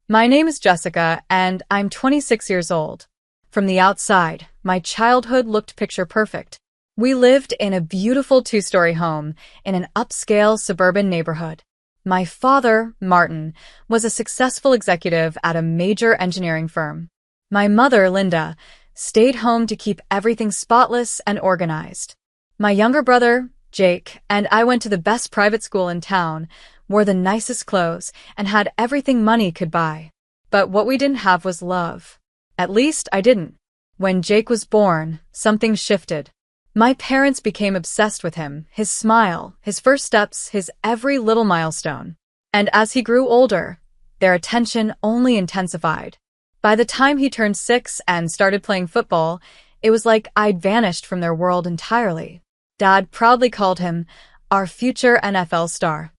My name is Jessica, and I'm 26 years old. From the outside, my childhood looked picture perfect. We lived in a beautiful two-story home in an upscale suburban neighborhood. My father, Martin, was a successful executive at a major engineering firm. My mother, Linda, stayed home to keep everything spotless and organized. My younger brother, Jake, and I went to the best private school in town, wore the nicest clothes, and had everything money could buy. But what we didn't have was love. At least I didn't. When Jake was born, something shifted. My parents became obsessed with him, his smile, his first steps, his every little milestone. And as he grew older, their attention only intensified. By the time he turned 6 and started playing football, it was like I'd vanished from their world entirely. Dad proudly called him our future NFL star.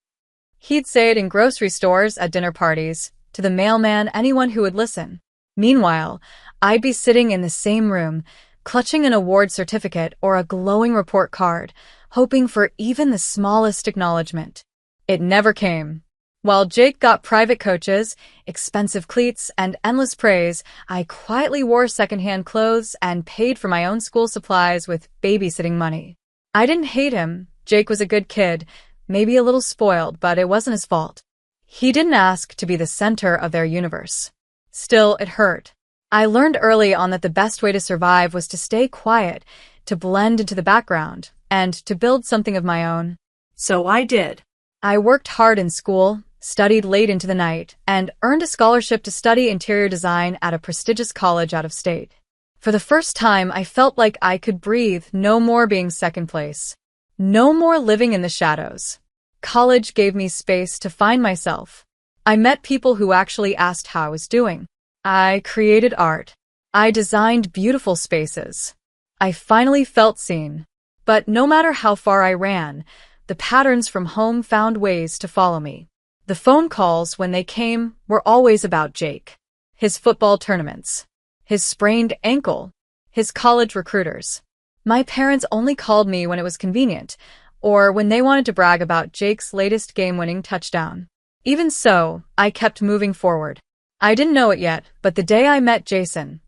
He'd say it in grocery stores, at dinner parties, to the mailman, anyone who would listen. Meanwhile, I'd be sitting in the same room, clutching an award certificate or a glowing report card, hoping for even the smallest acknowledgement. It never came. While Jake got private coaches, expensive cleats, and endless praise, I quietly wore secondhand clothes and paid for my own school supplies with babysitting money. I didn't hate him. Jake was a good kid, maybe a little spoiled, but it wasn't his fault. He didn't ask to be the center of their universe. Still, it hurt. I learned early on that the best way to survive was to stay quiet, to blend into the background, and to build something of my own. So I did. I worked hard in school, studied late into the night, and earned a scholarship to study interior design at a prestigious college out of state. For the first time, I felt like I could breathe, no more being second place. No more living in the shadows. College gave me space to find myself. I met people who actually asked how I was doing. I created art. I designed beautiful spaces. I finally felt seen. But no matter how far I ran, the patterns from home found ways to follow me. The phone calls, when they came, were always about Jake. His football tournaments. His sprained ankle. His college recruiters. My parents only called me when it was convenient, or when they wanted to brag about Jake's latest game-winning touchdown. Even so, I kept moving forward. I didn't know it yet, but the day I met Jason,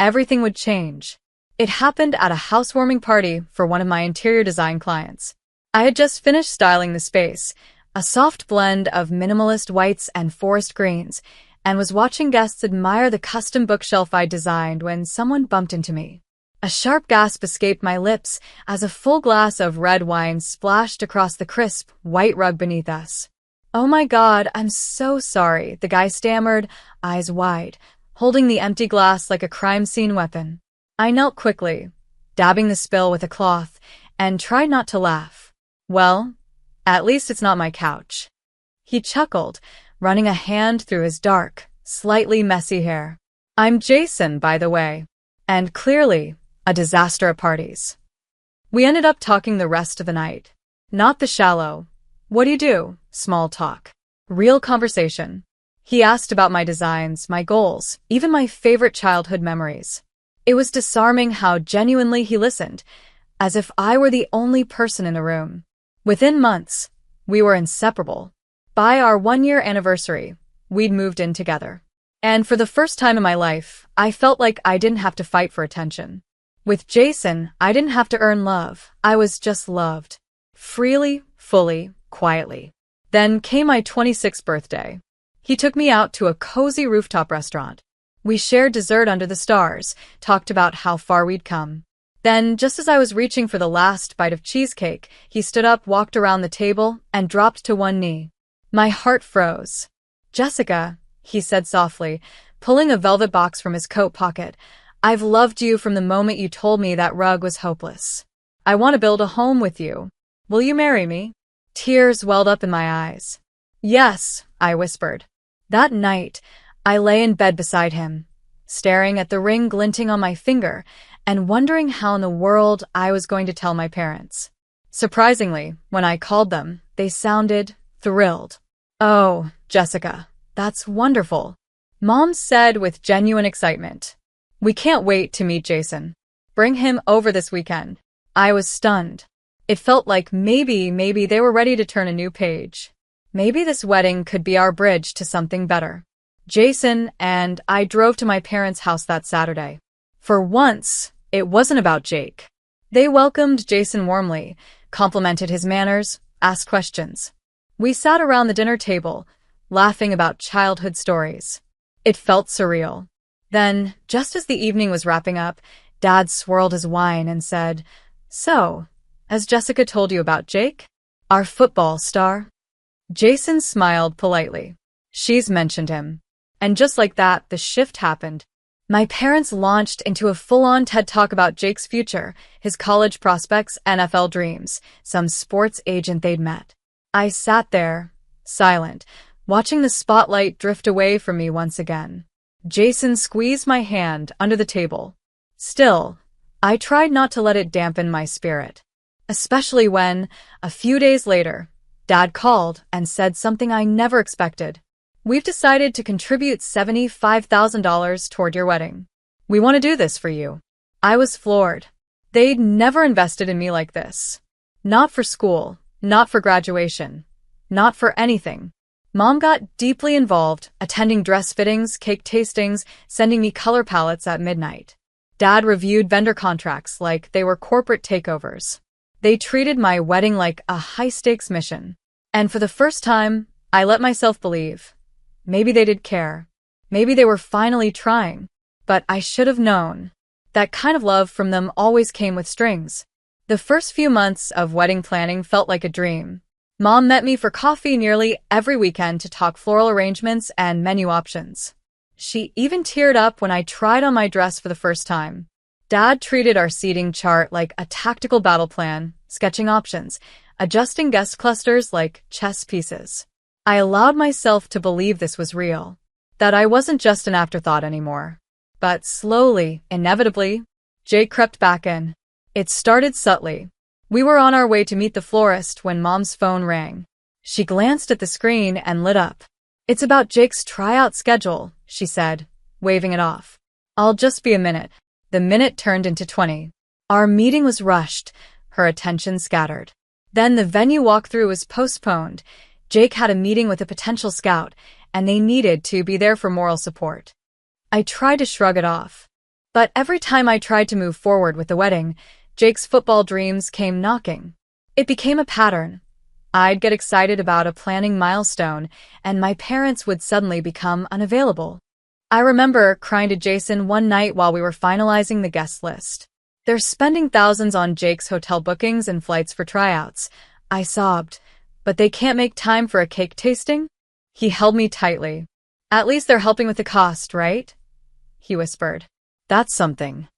everything would change. It happened at a housewarming party for one of my interior design clients. I had just finished styling the space, a soft blend of minimalist whites and forest greens, and was watching guests admire the custom bookshelf I designed when someone bumped into me. A sharp gasp escaped my lips as a full glass of red wine splashed across the crisp, white rug beneath us. "Oh my God, I'm so sorry," the guy stammered, eyes wide, holding the empty glass like a crime scene weapon. I knelt quickly, dabbing the spill with a cloth, and tried not to laugh. "Well, at least it's not my couch." He chuckled, running a hand through his dark, slightly messy hair. "I'm Jason, by the way, and clearly a disaster at parties." We ended up talking the rest of the night. Not the shallow, "What do you do?" small talk. Real conversation. He asked about my designs, my goals, even my favorite childhood memories. It was disarming how genuinely he listened, as if I were the only person in the room. Within months, we were inseparable. By our 1-year anniversary, we'd moved in together. And for the first time in my life, I felt like I didn't have to fight for attention. With Jason, I didn't have to earn love. I was just loved. Freely, fully, quietly. Then came my 26th birthday. He took me out to a cozy rooftop restaurant. We shared dessert under the stars, talked about how far we'd come. Then, just as I was reaching for the last bite of cheesecake, he stood up, walked around the table, and dropped to one knee. My heart froze. "Jessica," he said softly, pulling a velvet box from his coat pocket, "I've loved you from the moment you told me that rug was hopeless. I want to build a home with you. Will you marry me?" Tears welled up in my eyes. "Yes," I whispered. That night, I lay in bed beside him, staring at the ring glinting on my finger and wondering how in the world I was going to tell my parents. Surprisingly, when I called them, they sounded thrilled. "Oh, Jessica, that's wonderful," Mom said with genuine excitement. "We can't wait to meet Jason. Bring him over this weekend." I was stunned. It felt like maybe they were ready to turn a new page. Maybe this wedding could be our bridge to something better. Jason and I drove to my parents' house that Saturday. For once, it wasn't about Jake. They welcomed Jason warmly, complimented his manners, asked questions. We sat around the dinner table, laughing about childhood stories. It felt surreal. Then, just as the evening was wrapping up, Dad swirled his wine and said, "So, has Jessica told you about Jake? Our football star?" Jason smiled politely. "She's mentioned him." And just like that, the shift happened. My parents launched into a full-on TED Talk about Jake's future, his college prospects, NFL dreams, some sports agent they'd met. I sat there, silent, watching the spotlight drift away from me once again. Jason squeezed my hand under the table. Still, I tried not to let it dampen my spirit. Especially when, a few days later, Dad called and said something I never expected. "We've decided to contribute $75,000 toward your wedding. We want to do this for you." I was floored. They'd never invested in me like this. Not for school, not for graduation, not for anything. Mom got deeply involved, attending dress fittings, cake tastings, sending me color palettes at midnight. Dad reviewed vendor contracts like they were corporate takeovers. They treated my wedding like a high-stakes mission. And for the first time, I let myself believe. Maybe they did care. Maybe they were finally trying. But I should have known. That kind of love from them always came with strings. The first few months of wedding planning felt like a dream. Mom met me for coffee nearly every weekend to talk floral arrangements and menu options. She even teared up when I tried on my dress for the first time. Dad treated our seating chart like a tactical battle plan, sketching options, adjusting guest clusters like chess pieces. I allowed myself to believe this was real, that I wasn't just an afterthought anymore. But slowly, inevitably, Jake crept back in. It started subtly. We were on our way to meet the florist when Mom's phone rang. She glanced at the screen and lit up. "It's about Jake's tryout schedule," she said, waving it off. "I'll just be a minute." The minute turned into 20. Our meeting was rushed, her attention scattered. Then the venue walkthrough was postponed. Jake had a meeting with a potential scout, and they needed to be there for moral support. I tried to shrug it off. But every time I tried to move forward with the wedding, Jake's football dreams came knocking. It became a pattern. I'd get excited about a planning milestone, and my parents would suddenly become unavailable. I remember crying to Jason one night while we were finalizing the guest list. "They're spending thousands on Jake's hotel bookings and flights for tryouts," I sobbed. "But they can't make time for a cake tasting?" He held me tightly. "At least they're helping with the cost, right?" he whispered. "That's something."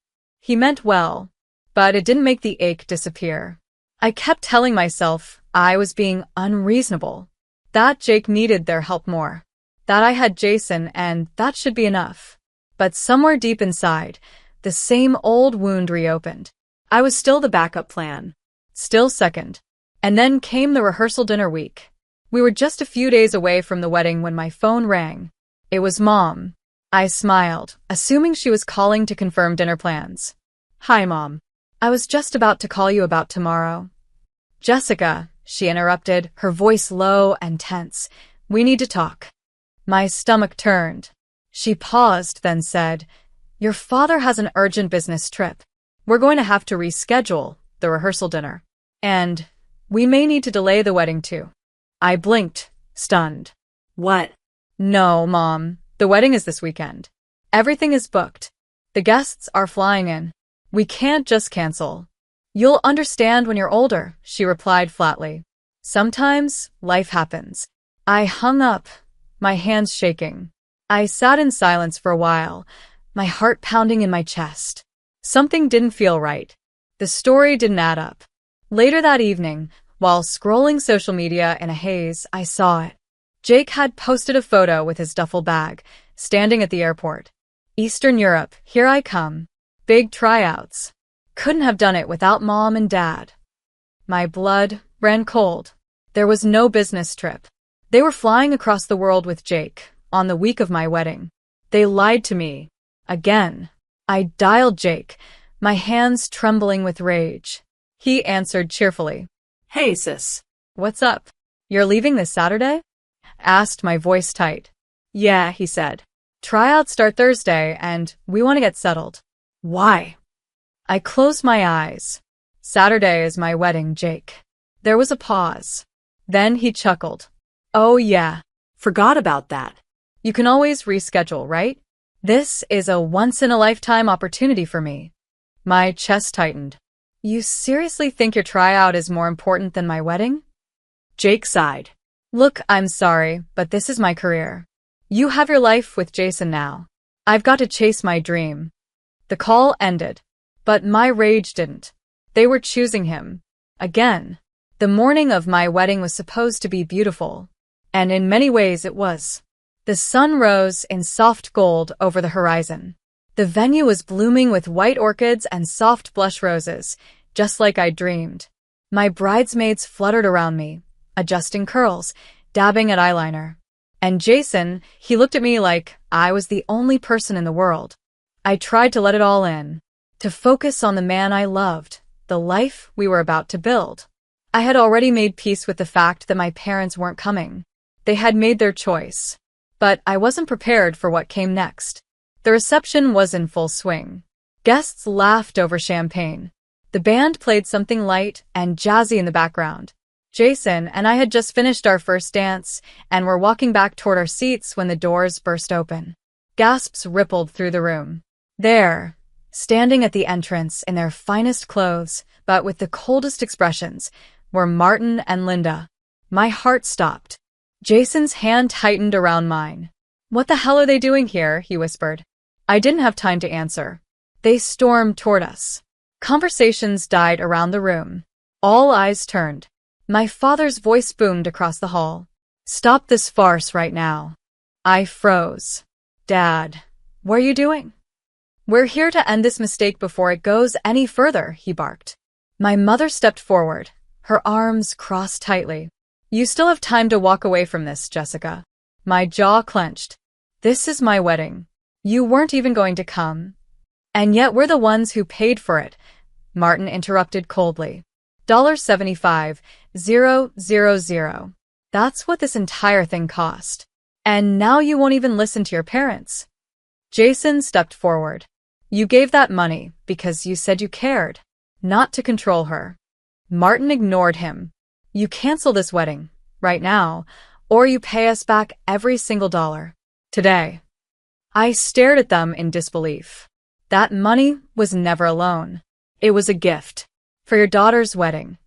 He meant well, but it didn't make the ache disappear. I kept telling myself I was being unreasonable, that Jake needed their help more, that I had Jason and that should be enough. But somewhere deep inside, the same old wound reopened. I was still the backup plan, still second. And then came the rehearsal dinner week. We were just a few days away from the wedding when my phone rang. It was Mom. I smiled, assuming she was calling to confirm dinner plans. "Hi, Mom. I was just about to call you about tomorrow." "Jessica," she interrupted, her voice low and tense. "We need to talk." My stomach turned. She paused, then said, "Your father has an urgent business trip. We're going to have to reschedule the rehearsal dinner. And we may need to delay the wedding too." I blinked, stunned. "What?" "No, Mom. The wedding is this weekend. Everything is booked. The guests are flying in. We can't just cancel." "You'll understand when you're older," she replied flatly. "Sometimes life happens." I hung up, my hands shaking. I sat in silence for a while, my heart pounding in my chest. Something didn't feel right. The story didn't add up. Later that evening, while scrolling social media in a haze, I saw it. Jake had posted a photo with his duffel bag, standing at the airport. "Eastern Europe, here I come. Big tryouts." Couldn't have done it without Mom and Dad. My blood ran cold. There was no business trip. They were flying across the world with Jake, on the week of my wedding. They lied to me. Again. I dialed Jake, my hands trembling with rage. He answered cheerfully. "Hey, sis. What's up? You're leaving this Saturday?" Asked, my voice tight. Yeah, he said. Tryouts start Thursday, and we want to get settled. Why? I closed my eyes. Saturday is my wedding, Jake. There was a pause. Then he chuckled. Oh yeah, forgot about that. You can always reschedule, right? This is a once-in-a-lifetime opportunity for me. My chest tightened. You seriously think your tryout is more important than my wedding? Jake sighed. Look, I'm sorry, but this is my career. You have your life with Jason now. I've got to chase my dream. The call ended. But my rage didn't. They were choosing him. Again. The morning of my wedding was supposed to be beautiful. And in many ways it was. The sun rose in soft gold over the horizon. The venue was blooming with white orchids and soft blush roses, just like I dreamed. My bridesmaids fluttered around me, adjusting curls, dabbing at eyeliner. And Jason, he looked at me like I was the only person in the world. I tried to let it all in, to focus on the man I loved, the life we were about to build. I had already made peace with the fact that my parents weren't coming. They had made their choice. But I wasn't prepared for what came next. The reception was in full swing. Guests laughed over champagne. The band played something light and jazzy in the background. Jason and I had just finished our first dance and were walking back toward our seats when the doors burst open. Gasps rippled through the room. There, standing at the entrance in their finest clothes, but with the coldest expressions, were Martin and Linda. My heart stopped. Jason's hand tightened around mine. What the hell are they doing here? He whispered. I didn't have time to answer. They stormed toward us. Conversations died around the room. All eyes turned. My father's voice boomed across the hall. Stop this farce right now. I froze. Dad, what are you doing? We're here to end this mistake before it goes any further, he barked. My mother stepped forward, her arms crossed tightly. You still have time to walk away from this, Jessica. My jaw clenched. This is my wedding. You weren't even going to come. And yet we're the ones who paid for it, Martin interrupted coldly. $75,000. That's what this entire thing cost. And now you won't even listen to your parents. Jason stepped forward. You gave that money because you said you cared, not to control her. Martin ignored him. You cancel this wedding, right now, or you pay us back every single dollar. Today. I stared at them in disbelief. That money was never a loan. It was a gift. For your daughter's wedding.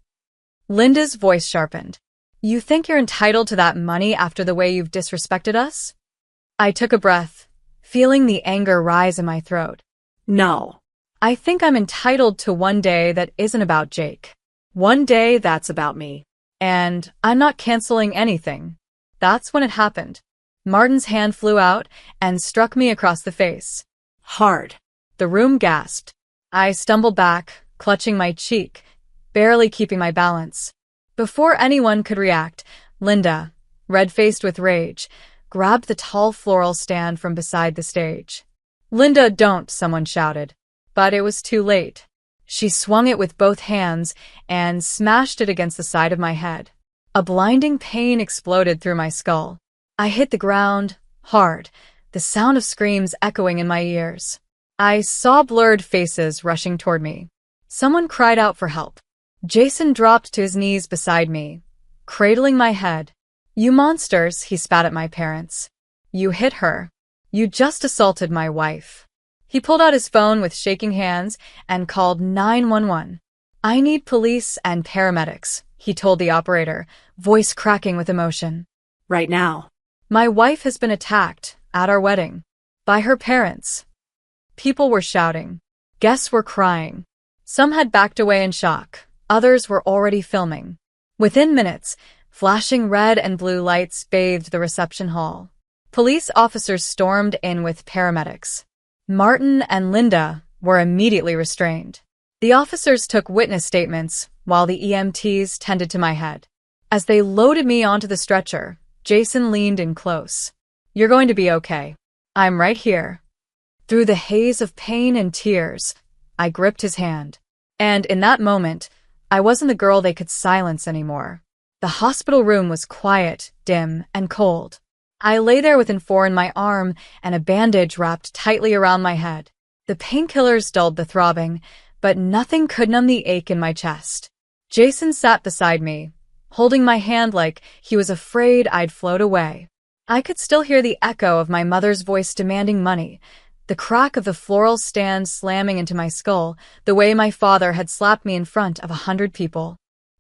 Linda's voice sharpened. You think you're entitled to that money after the way you've disrespected us? I took a breath, feeling the anger rise in my throat. No. I think I'm entitled to one day that isn't about Jake. One day that's about me. And I'm not canceling anything. That's when it happened. Martin's hand flew out and struck me across the face. Hard. The room gasped. I stumbled back, clutching my cheek, barely keeping my balance. Before anyone could react, Linda, red-faced with rage, grabbed the tall floral stand from beside the stage. Linda, don't, someone shouted. But it was too late. She swung it with both hands and smashed it against the side of my head. A blinding pain exploded through my skull. I hit the ground, hard, the sound of screams echoing in my ears. I saw blurred faces rushing toward me. Someone cried out for help. Jason dropped to his knees beside me, cradling my head. You monsters, he spat at my parents. You hit her. You just assaulted my wife. He pulled out his phone with shaking hands and called 911. I need police and paramedics, he told the operator, voice cracking with emotion. Right now. My wife has been attacked, at our wedding, by her parents. People were shouting. Guests were crying. Some had backed away in shock. Others were already filming. Within minutes, flashing red and blue lights bathed the reception hall. Police officers stormed in with paramedics. Martin and Linda were immediately restrained. The officers took witness statements while the EMTs tended to my head. As they loaded me onto the stretcher, Jason leaned in close. You're going to be okay. I'm right here. Through the haze of pain and tears, I gripped his hand. And in that moment, I wasn't the girl they could silence anymore. The hospital room was quiet, dim, and cold. I lay there with an 4 in my arm and a bandage wrapped tightly around my head. The painkillers dulled the throbbing, but nothing could numb the ache in my chest. Jason sat beside me, holding my hand like he was afraid I'd float away. I could still hear the echo of my mother's voice demanding money, the crack of the floral stand slamming into my skull, the way my father had slapped me in front of 100 people.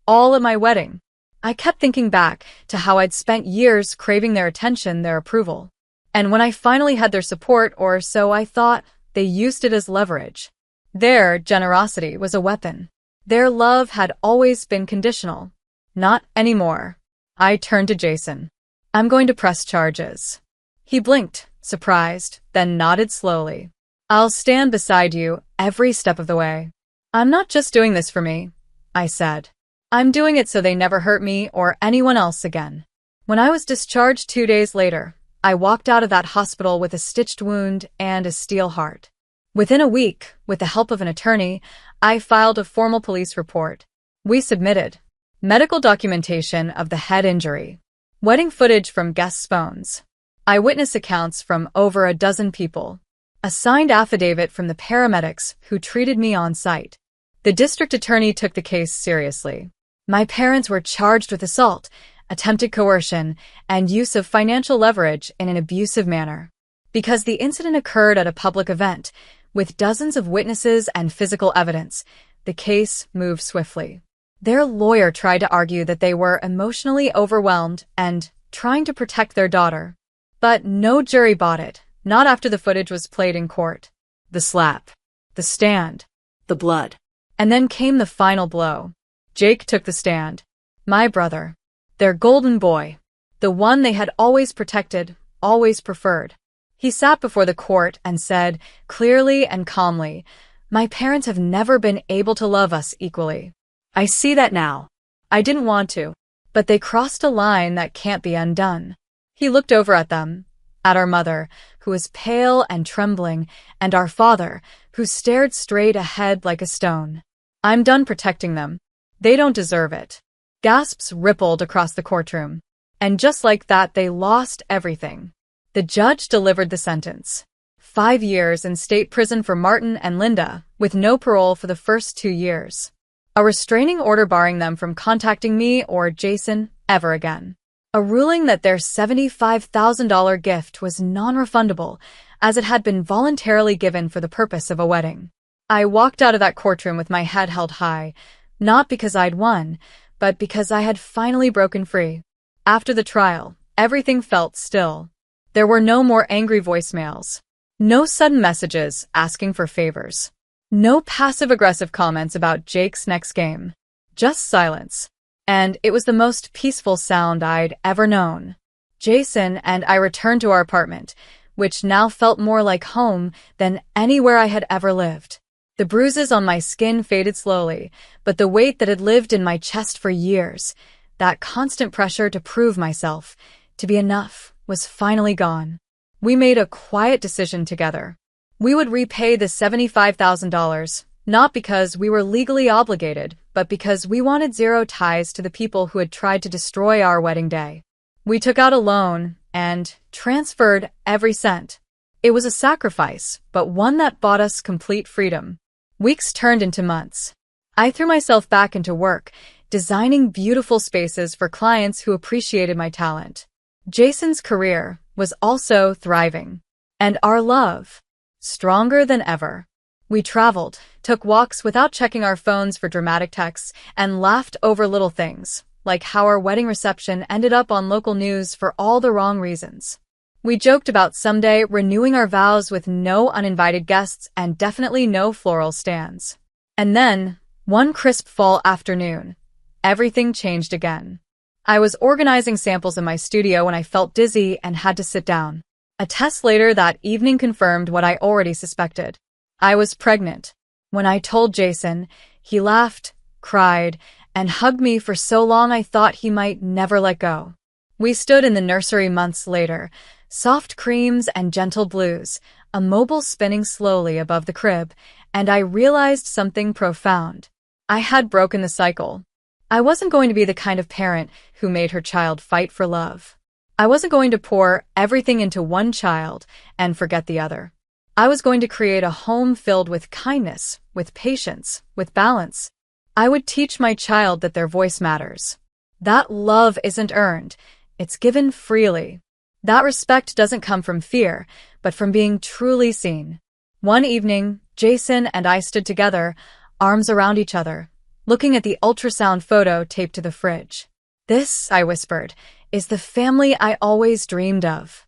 All at my wedding. I kept thinking back to how I'd spent years craving their attention, their approval. And when I finally had their support, or so I thought, they used it as leverage. Their generosity was a weapon. Their love had always been conditional. Not anymore. I turned to Jason. I'm going to press charges. He blinked, surprised, then nodded slowly. I'll stand beside you every step of the way. I'm not just doing this for me, I said. I'm doing it so they never hurt me or anyone else again. When I was discharged 2 days later, I walked out of that hospital with a stitched wound and a steel heart. Within a week, with the help of an attorney, I filed a formal police report. We submitted medical documentation of the head injury, wedding footage from guests' phones, eyewitness accounts from over a dozen people, a signed affidavit from the paramedics who treated me on site. The district attorney took the case seriously. My parents were charged with assault, attempted coercion, and use of financial leverage in an abusive manner. Because the incident occurred at a public event, with dozens of witnesses and physical evidence, the case moved swiftly. Their lawyer tried to argue that they were emotionally overwhelmed and trying to protect their daughter. But no jury bought it, not after the footage was played in court. The slap, the stand, the blood. And then came the final blow. Jake took the stand. My brother. Their golden boy. The one they had always protected, always preferred. He sat before the court and said, clearly and calmly, my parents have never been able to love us equally. I see that now. I didn't want to, but they crossed a line that can't be undone. He looked over at them, at our mother, who was pale and trembling, and our father, who stared straight ahead like a stone. I'm done protecting them. They don't deserve it. Gasps rippled across the courtroom. And just like that, they lost everything. The judge delivered the sentence. 5 years in state prison for Martin and Linda, with no parole for the first 2 years. A restraining order barring them from contacting me or Jason ever again. A ruling that their $75,000 gift was non-refundable, as it had been voluntarily given for the purpose of a wedding. I walked out of that courtroom with my head held high, not because I'd won, but because I had finally broken free. After the trial, everything felt still. There were no more angry voicemails. No sudden messages asking for favors. No passive-aggressive comments about Jake's next game. Just silence. And it was the most peaceful sound I'd ever known. Jason and I returned to our apartment, which now felt more like home than anywhere I had ever lived. The bruises on my skin faded slowly, but the weight that had lived in my chest for years, that constant pressure to prove myself, to be enough, was finally gone. We made a quiet decision together. We would repay the $75,000, not because we were legally obligated, but because we wanted zero ties to the people who had tried to destroy our wedding day. We took out a loan and transferred every cent. It was a sacrifice, but one that bought us complete freedom. Weeks turned into months. I threw myself back into work, designing beautiful spaces for clients who appreciated my talent. Jason's career was also thriving. And our love, stronger than ever. We traveled, took walks without checking our phones for dramatic texts, and laughed over little things, like how our wedding reception ended up on local news for all the wrong reasons. We joked about someday renewing our vows with no uninvited guests and definitely no floral stands. And then, one crisp fall afternoon, everything changed again. I was organizing samples in my studio when I felt dizzy and had to sit down. A test later that evening confirmed what I already suspected. I was pregnant. When I told Jason, he laughed, cried, and hugged me for so long I thought he might never let go. We stood in the nursery months later, soft creams and gentle blues, a mobile spinning slowly above the crib, and I realized something profound. I had broken the cycle. I wasn't going to be the kind of parent who made her child fight for love. I wasn't going to pour everything into one child and forget the other. I was going to create a home filled with kindness, with patience, with balance. I would teach my child that their voice matters. That love isn't earned, it's given freely. That respect doesn't come from fear, but from being truly seen. One evening, Jason and I stood together, arms around each other, looking at the ultrasound photo taped to the fridge. "This," I whispered, "is the family I always dreamed of."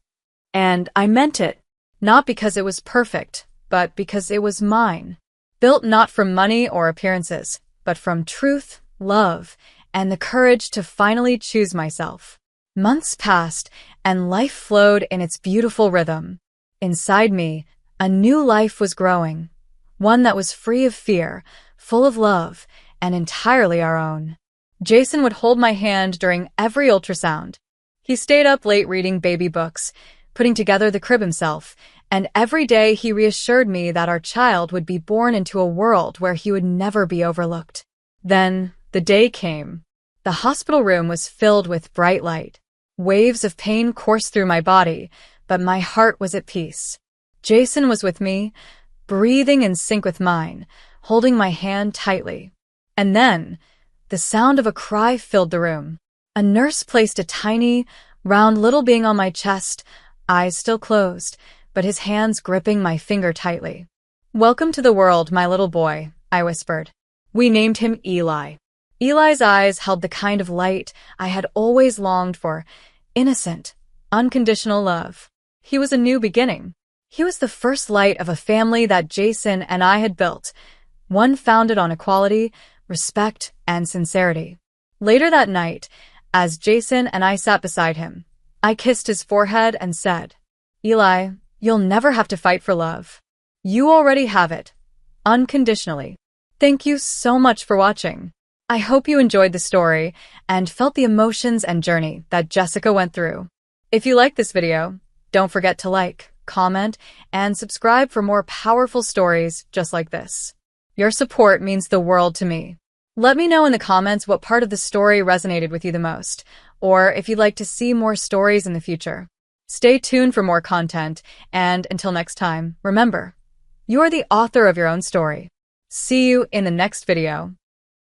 And I meant it, not because it was perfect, but because it was mine. Built not from money or appearances, but from truth, love, and the courage to finally choose myself. Months passed, and life flowed in its beautiful rhythm. Inside me, a new life was growing, one that was free of fear, full of love, and entirely our own. Jason would hold my hand during every ultrasound. He stayed up late reading baby books, putting together the crib himself, and every day he reassured me that our child would be born into a world where he would never be overlooked. Then, the day came. The hospital room was filled with bright light. Waves of pain coursed through my body, but my heart was at peace. Jason was with me, breathing in sync with mine, holding my hand tightly. And then, the sound of a cry filled the room. A nurse placed a tiny, round little being on my chest, eyes still closed, but his hands gripping my finger tightly. "Welcome to the world, my little boy," I whispered. We named him Eli. Eli's eyes held the kind of light I had always longed for, innocent, unconditional love. He was a new beginning. He was the first light of a family that Jason and I had built, one founded on equality, respect, and sincerity. Later that night, as Jason and I sat beside him, I kissed his forehead and said, "Eli, you'll never have to fight for love. You already have it, unconditionally." Thank you so much for watching. I hope you enjoyed the story and felt the emotions and journey that Jessica went through. If you liked this video, don't forget to like, comment, and subscribe for more powerful stories just like this. Your support means the world to me. Let me know in the comments what part of the story resonated with you the most, or if you'd like to see more stories in the future. Stay tuned for more content, and until next time, remember, you are the author of your own story. See you in the next video.